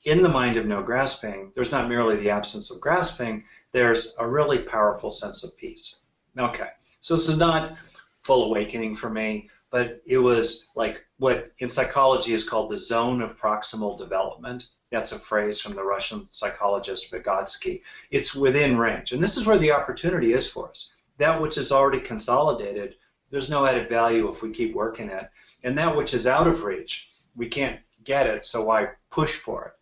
in the mind of no grasping, there's not merely the absence of grasping, there's a really powerful sense of peace. Okay, so this is not full awakening for me, but it was like what in psychology is called the zone of proximal development. That's a phrase from the Russian psychologist Vygotsky. It's within range, and this is where the opportunity is for us. That which is already consolidated, there's no added value if we keep working it. And that which is out of reach, we can't get it, so why push for it?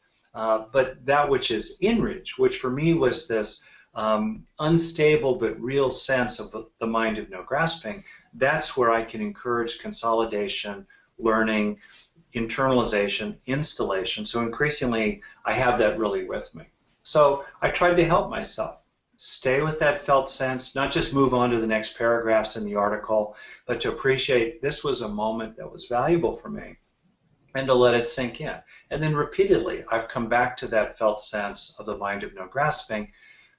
But that which is in reach, which for me was this unstable but real sense of the mind of no grasping, that's where I can encourage consolidation, learning, internalization, installation. So increasingly, I have that really with me. So I tried to help myself. Stay with that felt sense, not just move on to the next paragraphs in the article, but to appreciate this was a moment that was valuable for me and to let it sink in. And then repeatedly, I've come back to that felt sense of the mind of no grasping,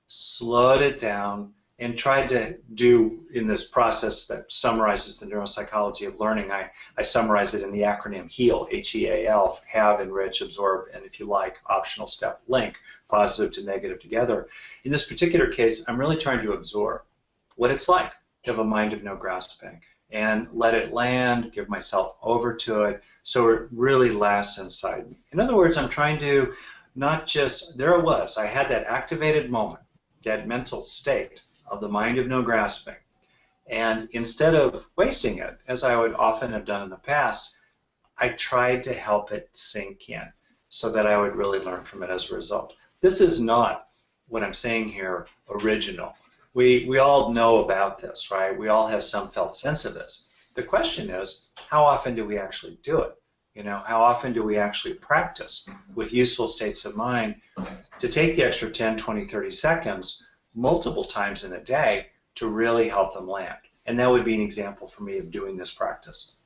slowed it down, and tried to do in this process that summarizes the neuropsychology of learning. I summarize it in the acronym HEAL, H-E-A-L, have, enrich, absorb, and if you like, optional step, link, positive to negative together. In this particular case, I'm really trying to absorb what it's like to have a mind of no grasping and let it land, give myself over to it so it really lasts inside me. In other words, I'm trying to not just, there it was, I had that activated moment, that mental state of the mind of no grasping. And instead of wasting it, as I would often have done in the past, I tried to help it sink in so that I would really learn from it as a result. This is not, what I'm saying here, original. We all know about this, right? We all have some felt sense of this. The question is, how often do we actually do it? You know, how often do we actually practice with useful states of mind to take the extra 10, 20, 30 seconds multiple times in a day to really help them land? And that would be an example for me of doing this practice.